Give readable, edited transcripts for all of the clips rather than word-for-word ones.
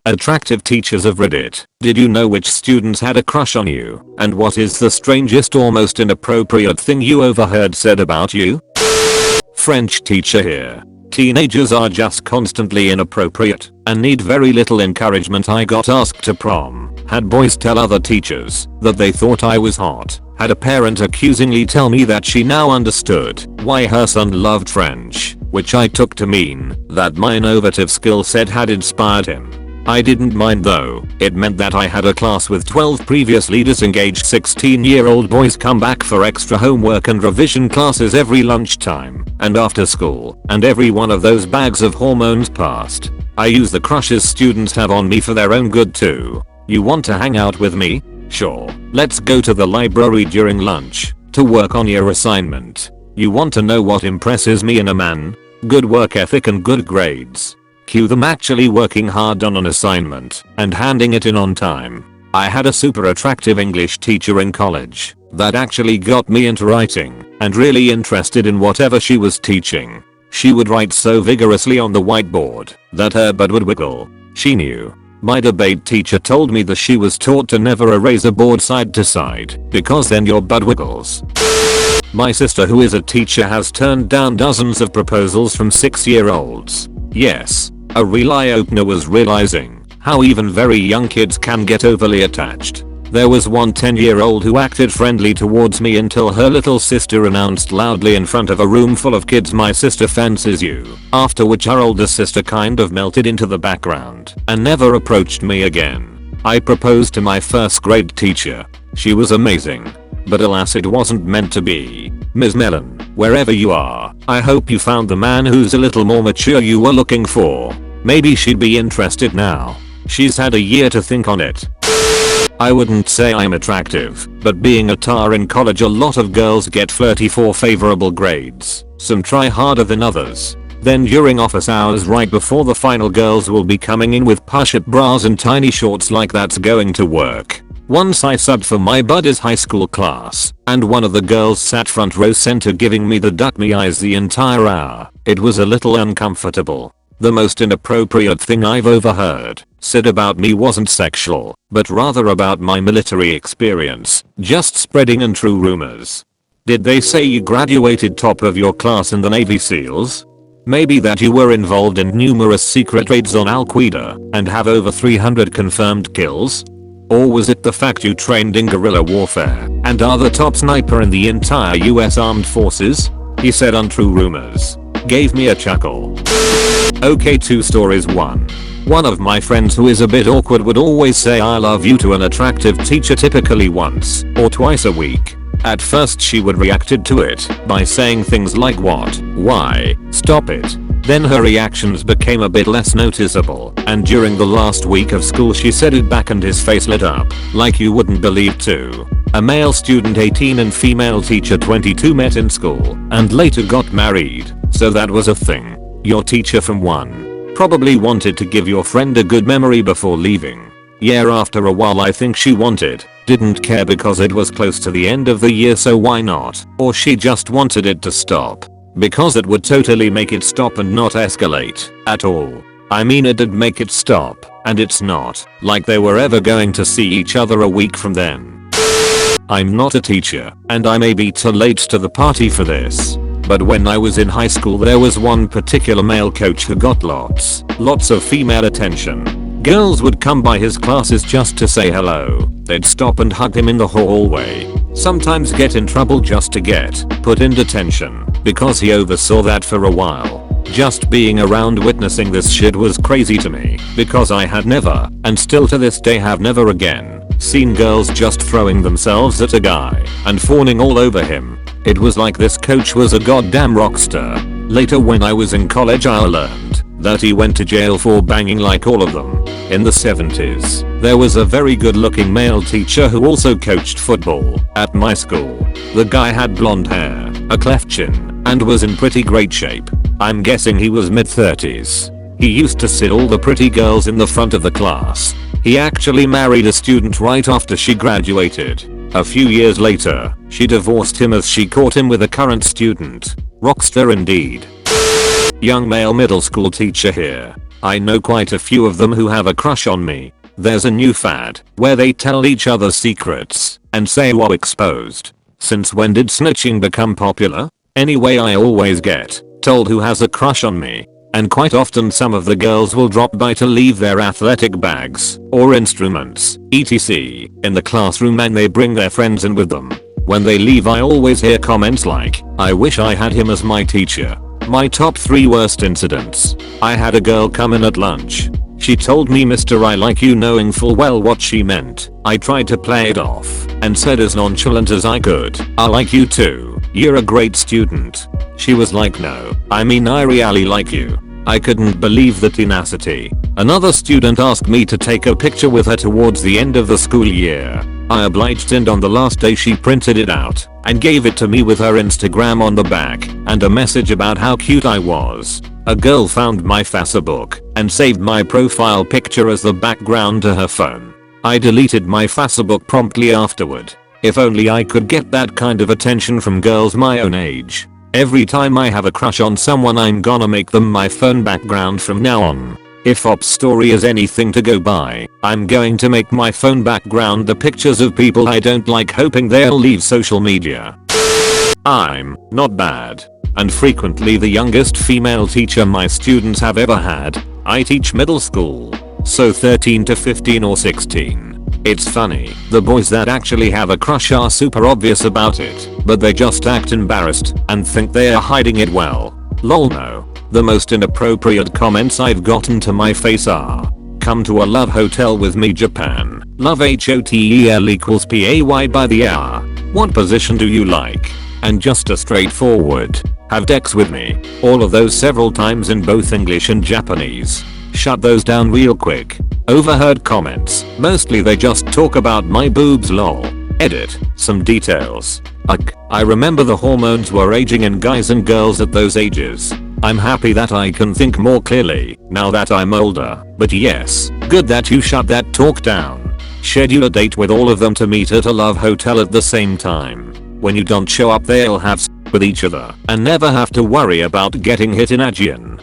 Attractive teachers of Reddit, did you know which students had a crush on you? And what is the strangest or most inappropriate thing you overheard said about you? French teacher here. Teenagers are just constantly inappropriate and need very little encouragement. I got asked to prom, had boys tell other teachers that they thought I was hot, had a parent accusingly tell me that she now understood why her son loved French, which I took to mean that my innovative skill set had inspired him. I didn't mind though, it meant that I had a class with 12 previously disengaged 16-year-old boys come back for extra homework and revision classes every lunchtime and after school, and every one of those bags of hormones passed. I use the crushes students have on me for their own good too. You want to hang out with me? Sure, let's go to the library during lunch to work on your assignment. You want to know what impresses me in a man? Good work ethic and good grades. Cue them actually working hard on an assignment and handing it in on time. I had a super attractive English teacher in college that actually got me into writing and really interested in whatever she was teaching. She would write so vigorously on the whiteboard that her butt would wiggle. She knew. My debate teacher told me that she was taught to never erase a board side to side because then your butt wiggles. My sister, who is a teacher, has turned down dozens of proposals from 6-year-olds. Yes, a real eye-opener was realizing how even very young kids can get overly attached. There was one 10-year-old who acted friendly towards me until her little sister announced loudly in front of a room full of kids, "My sister fancies you," after which our older sister kind of melted into the background and never approached me again. I proposed to my first grade teacher. She was amazing. But alas, it wasn't meant to be. Ms. Mellon, wherever you are, I hope you found the man who's a little more mature you were looking for. Maybe she'd be interested now. She's had a year to think on it. I wouldn't say I'm attractive, but being a tar in college, a lot of girls get flirty for favorable grades. Some try harder than others. Then during office hours right before the final, girls will be coming in with push-up bras and tiny shorts like that's going to work. Once I subbed for my buddy's high school class, and one of the girls sat front row center giving me the duck me eyes the entire hour. It was a little uncomfortable. The most inappropriate thing I've overheard said about me wasn't sexual, but rather about my military experience, just spreading untrue rumors. Did they say you graduated top of your class in the Navy SEALs? Maybe that you were involved in numerous secret raids on Al Qaeda and have over 300 confirmed kills? Or was it the fact you trained in guerrilla warfare and are the top sniper in the entire US Armed Forces? He said untrue rumors. Gave me a chuckle. Okay, 2 stories. One of my friends who is a bit awkward would always say "I love you" to an attractive teacher, typically once or twice a week. At first she would reacted to it by saying things like "what, why, stop it." Then her reactions became a bit less noticeable, and during the last week of school she said it back and his face lit up like you wouldn't believe too. A male student 18 and female teacher 22 met in school and later got married, so that was a thing. Your teacher from 1 probably wanted to give your friend a good memory before leaving. Yeah, after a while I think she didn't care because it was close to the end of the year, so why not? Or she just wanted it to stop. Because it would totally make it stop and not escalate at all. I mean, it'd make it stop, and it's not like they were ever going to see each other a week from then. I'm not a teacher, and I may be too late to the party for this. But when I was in high school there was one particular male coach who got lots of female attention. Girls would come by his classes just to say hello. They'd stop and hug him in the hallway. Sometimes get in trouble just to get put in detention because he oversaw that for a while. Just being around witnessing this shit was crazy to me because I had never, and still to this day have never again, seen girls just throwing themselves at a guy and fawning all over him. It was like this coach was a goddamn rock star. Later when I was in college I learned that he went to jail for banging like all of them. In the 70s, there was a very good looking male teacher who also coached football at my school. The guy had blonde hair, a cleft chin, and was in pretty great shape. I'm guessing he was mid-30s. He used to sit all the pretty girls in the front of the class. He actually married a student right after she graduated. A few years later, she divorced him as she caught him with a current student. Rockstar indeed. Young male middle school teacher here. I know quite a few of them who have a crush on me. There's a new fad where they tell each other secrets and say "Whoa, exposed." Since when did snitching become popular? Anyway, I always get told who has a crush on me. And quite often some of the girls will drop by to leave their athletic bags or instruments, etc. in the classroom, and they bring their friends in with them. When they leave, I always hear comments like, "I wish I had him as my teacher." My top 3 worst incidents. I had a girl come in at lunch. She told me, "Mister, I like you," knowing full well what she meant. I tried to play it off and said as nonchalant as I could, "I like you too. You're a great student." She was like, "No, I mean I really like you." I couldn't believe the tenacity. Another student asked me to take a picture with her towards the end of the school year. I obliged, and on the last day she printed it out and gave it to me with her Instagram on the back and a message about how cute I was. A girl found my Facebook and saved my profile picture as the background to her phone. I deleted my Facebook promptly afterward. If only I could get that kind of attention from girls my own age. Every time I have a crush on someone, I'm gonna make them my phone background from now on. If Op's story is anything to go by, I'm going to make my phone background the pictures of people I don't like, hoping they'll leave social media. I'm not bad, and frequently the youngest female teacher my students have ever had. I teach middle school, so 13 to 15 or 16. It's funny, the boys that actually have a crush are super obvious about it, but they just act embarrassed and think they are hiding it well. Lol, no. The most inappropriate comments I've gotten to my face are, "Come to a love hotel with me, Japan. Love HOTEL equals PAY by the hour. What position do you like?" And just a straightforward, "Have sex with me." All of those several times in both English and Japanese. Shut those down real quick. Overheard comments. Mostly they just talk about my boobs, lol. Edit. Some details. I remember the hormones were aging in guys and girls at those ages. I'm happy that I can think more clearly now that I'm older, but yes, good that you shut that talk down. Schedule a date with all of them to meet at a love hotel at the same time. When you don't show up, they'll have sex with each other and never have to worry about getting hit in Ajian.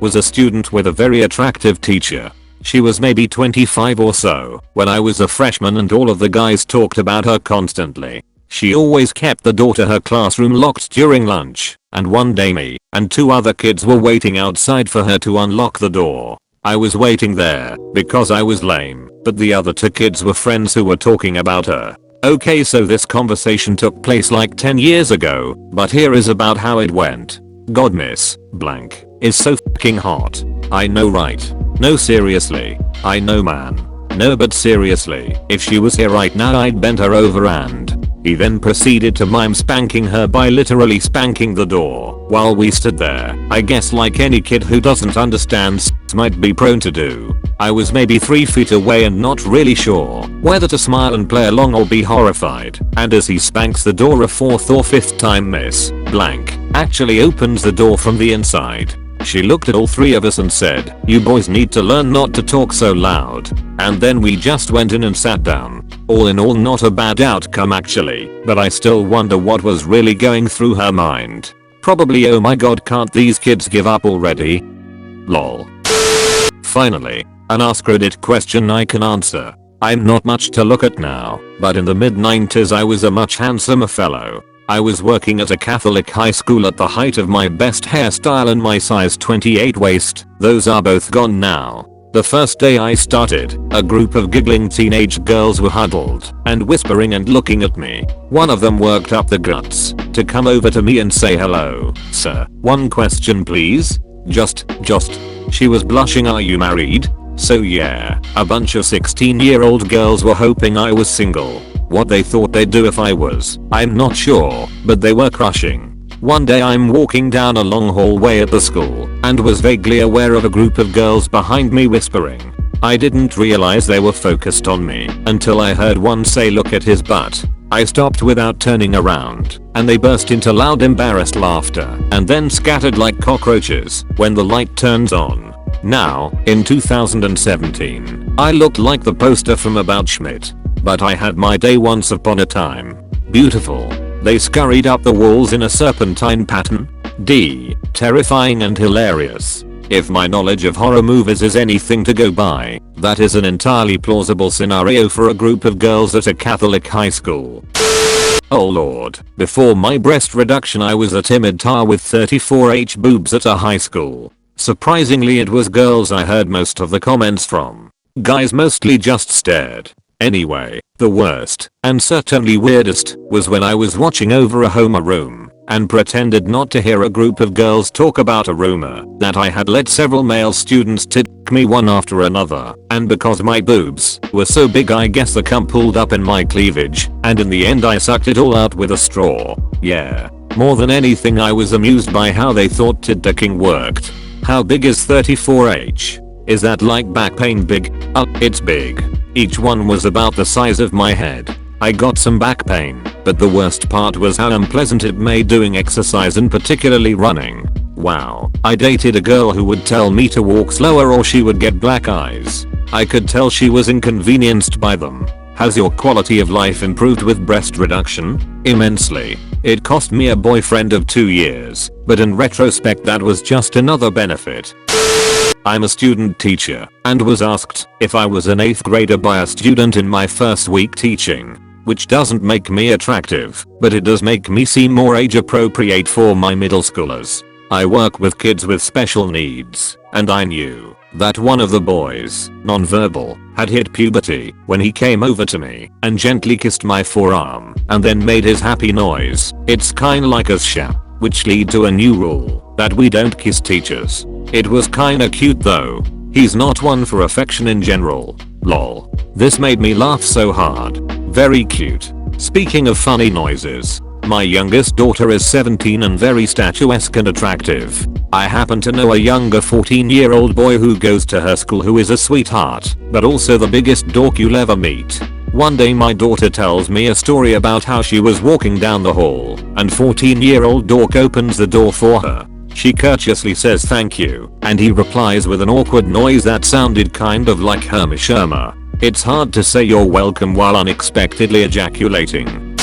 Was a student with a very attractive teacher. She was maybe 25 or so when I was a freshman, and all of the guys talked about her constantly. She always kept the door to her classroom locked during lunch, and one day me and 2 other kids were waiting outside for her to unlock the door. I was waiting there because I was lame, but the other 2 kids were friends who were talking about her. Okay, so this conversation took place like 10 years ago, but here is about how it went. God, Miss Blank is so fucking hot. I know, right? No, seriously. I know, man. No, but seriously, if she was here right now, I'd bend her over. And he then proceeded to mime spanking her by literally spanking the door while we stood there, I guess like any kid who doesn't understand sex might be prone to do. I was maybe 3 feet away and not really sure whether to smile and play along or be horrified, and as he spanks the door a 4th or 5th time, Miss Blank actually opens the door from the inside. She looked at all 3 of us and said, "You boys need to learn not to talk so loud." And then we just went in and sat down. All in all, not a bad outcome actually, but I still wonder what was really going through her mind. Probably, "Oh my god, can't these kids give up already?" Lol. Finally, an Askreddit question I can answer. I'm not much to look at now, but in the mid-90s I was a much handsomer fellow. I was working at a Catholic high school at the height of my best hairstyle and my size 28 waist. Those are both gone now. The first day I started, a group of giggling teenage girls were huddled and whispering and looking at me. One of them worked up the guts to come over to me and say, "Hello, sir. One question please." Just. She was blushing. "Are you married?" So yeah, a bunch of 16-year-old girls were hoping I was single. What they thought they'd do if I was, I'm not sure, but they were crushing. One day I'm walking down a long hallway at the school and was vaguely aware of a group of girls behind me whispering. I didn't realize they were focused on me until I heard one say, "Look at his butt." I stopped without turning around, and they burst into loud embarrassed laughter and then scattered like cockroaches when the light turns on. Now, in 2017, I looked like the poster from About Schmidt. But I had my day once upon a time. Beautiful. They scurried up the walls in a serpentine pattern. Terrifying and hilarious. If my knowledge of horror movies is anything to go by, that is an entirely plausible scenario for a group of girls at a Catholic high school. Oh lord, before my breast reduction I was a timid tar with 34H boobs at a high school. Surprisingly it was girls I heard most of the comments from. Guys mostly just stared. Anyway, the worst, and certainly weirdest, was when I was watching over a homeroom and pretended not to hear a group of girls talk about a rumor that I had let several male students tick me one after another, and because my boobs were so big I guess the cum pulled up in my cleavage, and in the end I sucked it all out with a straw. Yeah. More than anything I was amused by how they thought tit-dicking worked. How big is 34H? Is that like back pain big? It's big. Each one was about the size of my head. I got some back pain, but the worst part was how unpleasant it made doing exercise and particularly running. Wow. I dated a girl who would tell me to walk slower or she would get black eyes. I could tell she was inconvenienced by them. Has your quality of life improved with breast reduction? Immensely. It cost me a boyfriend of 2 years, but in retrospect that was just another benefit. I'm a student teacher and was asked if I was an 8th grader by a student in my first week teaching. Which doesn't make me attractive, but it does make me seem more age appropriate for my middle schoolers. I work with kids with special needs, and I knew that one of the boys, nonverbal, had hit puberty when he came over to me and gently kissed my forearm and then made his happy noise. It's kinda like a shap, which lead to a new rule that we don't kiss teachers. It was kinda cute though. He's not one for affection in general. Lol. This made me laugh so hard. Very cute. Speaking of funny noises, my youngest daughter is 17 and very statuesque and attractive. I happen to know a younger 14-year-old boy who goes to her school who is a sweetheart, but also the biggest dork you'll ever meet. One day my daughter tells me a story about how she was walking down the hall and 14-year-old dork opens the door for her. She courteously says thank you, and he replies with an awkward noise that sounded kind of like Herma Sherma. It's hard to say you're welcome while unexpectedly ejaculating.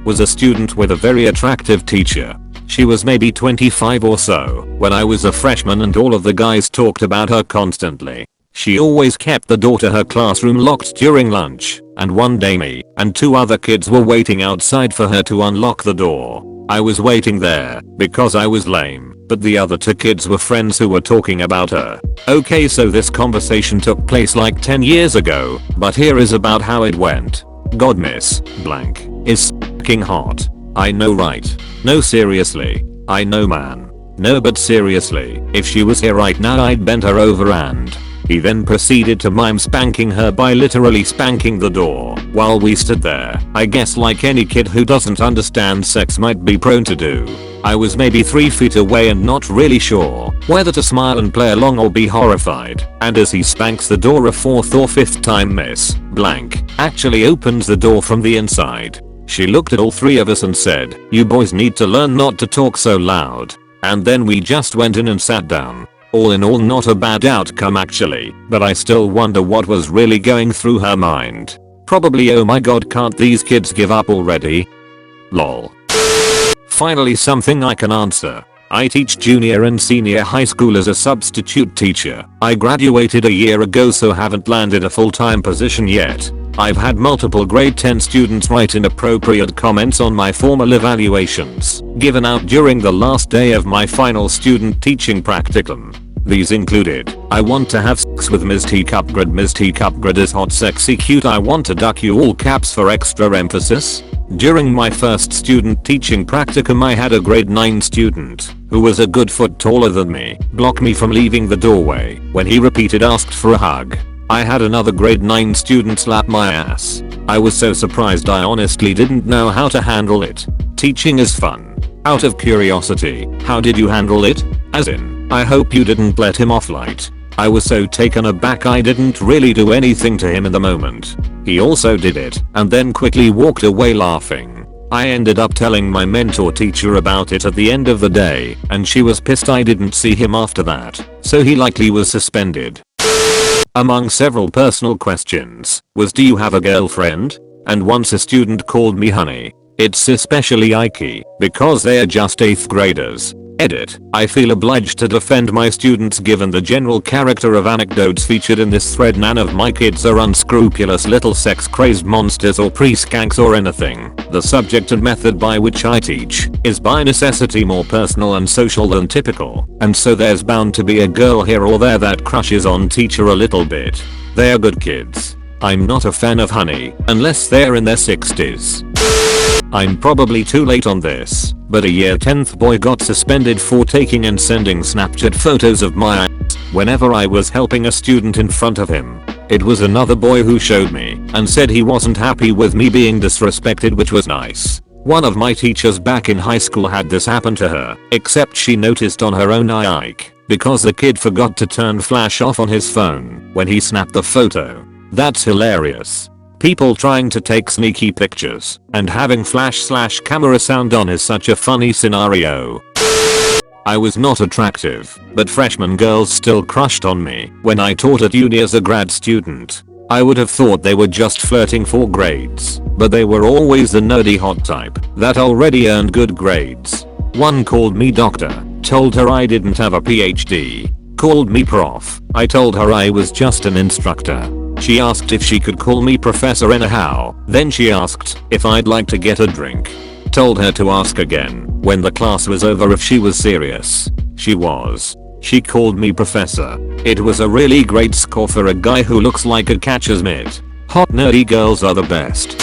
Was a student with a very attractive teacher. She was maybe 25 or so when I was a freshman and all of the guys talked about her constantly. She always kept the door to her classroom locked during lunch, and one day me and 2 other kids were waiting outside for her to unlock the door. I was waiting there because I was lame, but the other 2 kids were friends who were talking about her. Okay, so this conversation took place like 10 years ago, but here is about how it went. God, Miss Blank is f***ing hot. I know, right? No, seriously. I know, man. No, but seriously, if she was here right now I'd bend her over and... He then proceeded to mime spanking her by literally spanking the door while we stood there, I guess like any kid who doesn't understand sex might be prone to do. I was maybe 3 feet away and not really sure whether to smile and play along or be horrified, and as he spanks the door a 4th or 5th time, Miss Blank actually opens the door from the inside. She looked at all 3 of us and said, "You boys need to learn not to talk so loud." And then we just went in and sat down. All in all, not a bad outcome actually, but I still wonder what was really going through her mind. Probably, oh my god, can't these kids give up already? Lol. Finally something I can answer. I teach junior and senior high school as a substitute teacher. I graduated a year ago so haven't landed a full-time position yet. I've had multiple grade 10 students write inappropriate comments on my formal evaluations given out during the last day of my final student teaching practicum. These included, "I want to have sex with Ms. Teacup-Grid. Ms. Teacup-Grid is hot, sexy, cute. I want to duck you," all caps for extra emphasis. During my first student teaching practicum I had a grade 9 student, who was a good foot taller than me, block me from leaving the doorway when he repeated asked for a hug. I had another grade 9 student slap my ass. I was so surprised I honestly didn't know how to handle it. Teaching is fun. Out of curiosity, how did you handle it? As in, I hope you didn't let him off light. I was so taken aback I didn't really do anything to him in the moment. He also did it and then quickly walked away laughing. I ended up telling my mentor teacher about it at the end of the day, and she was pissed I didn't see him after that, so he likely was suspended. Among several personal questions was, "Do you have a girlfriend?" And once a student called me honey. It's especially icky because they are just 8th graders. Edit. I feel obliged to defend my students given the general character of anecdotes featured in this thread. None of my kids are unscrupulous little sex-crazed monsters or pre-skanks or anything. The subject and method by which I teach is by necessity more personal and social than typical, and so there's bound to be a girl here or there that crushes on teacher a little bit. They are good kids. I'm not a fan of honey, unless they're in their 60s. I'm probably too late on this, but a year 10th boy got suspended for taking and sending Snapchat photos of my ass whenever I was helping a student in front of him. It was another boy who showed me and said he wasn't happy with me being disrespected, which was nice. One of my teachers back in high school had this happen to her, except she noticed on her own Ike because the kid forgot to turn flash off on his phone when he snapped the photo. That's hilarious. People trying to take sneaky pictures and having flash/camera sound on is such a funny scenario. I was not attractive, but freshman girls still crushed on me when I taught at uni as a grad student. I would have thought they were just flirting for grades, but they were always the nerdy hot type that already earned good grades. One called me doctor, told her I didn't have a PhD. Called me prof, I told her I was just an instructor. She asked if she could call me professor anyhow, then she asked if I'd like to get a drink. Told her to ask again when the class was over if she was serious. She was. She called me professor. It was a really great score for a guy who looks like a catcher's mitt. Hot nerdy girls are the best.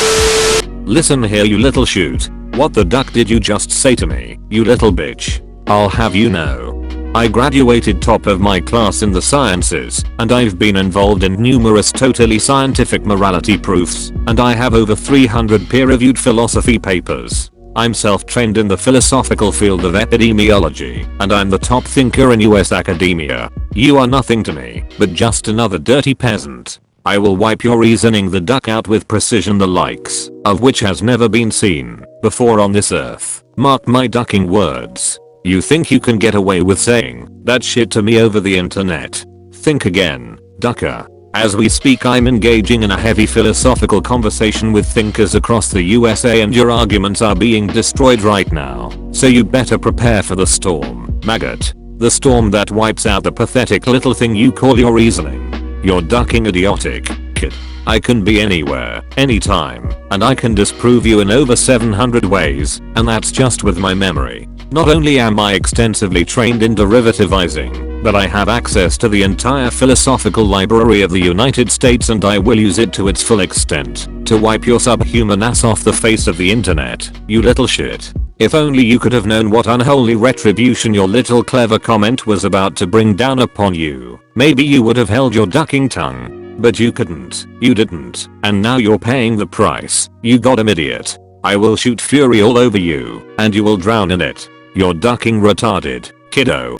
Listen here, you little shoot. What the duck did you just say to me, you little bitch? I'll have you know. I graduated top of my class in the sciences, and I've been involved in numerous totally scientific morality proofs, and I have over 300 peer-reviewed philosophy papers. I'm self-trained in the philosophical field of epidemiology, and I'm the top thinker in US academia. You are nothing to me, but just another dirty peasant. I will wipe your reasoning the duck out with precision, the likes of which has never been seen before on this earth. Mark my ducking words. You think you can get away with saying that shit to me over the internet? Think again, ducker. As we speak, I'm engaging in a heavy philosophical conversation with thinkers across the USA, and your arguments are being destroyed right now. So you better prepare for the storm, maggot. The storm that wipes out the pathetic little thing you call your reasoning. You're ducking idiotic, kid. I can be anywhere, anytime, and I can disprove you in over 700 ways, and that's just with my memory. Not only am I extensively trained in derivativizing, but I have access to the entire philosophical library of the United States, and I will use it to its full extent to wipe your subhuman ass off the face of the internet, you little shit. If only you could have known what unholy retribution your little clever comment was about to bring down upon you. Maybe you would have held your ducking tongue. But you couldn't, you didn't, and now you're paying the price. You goddamn idiot. I will shoot fury all over you, and you will drown in it. You're ducking retarded, kiddo.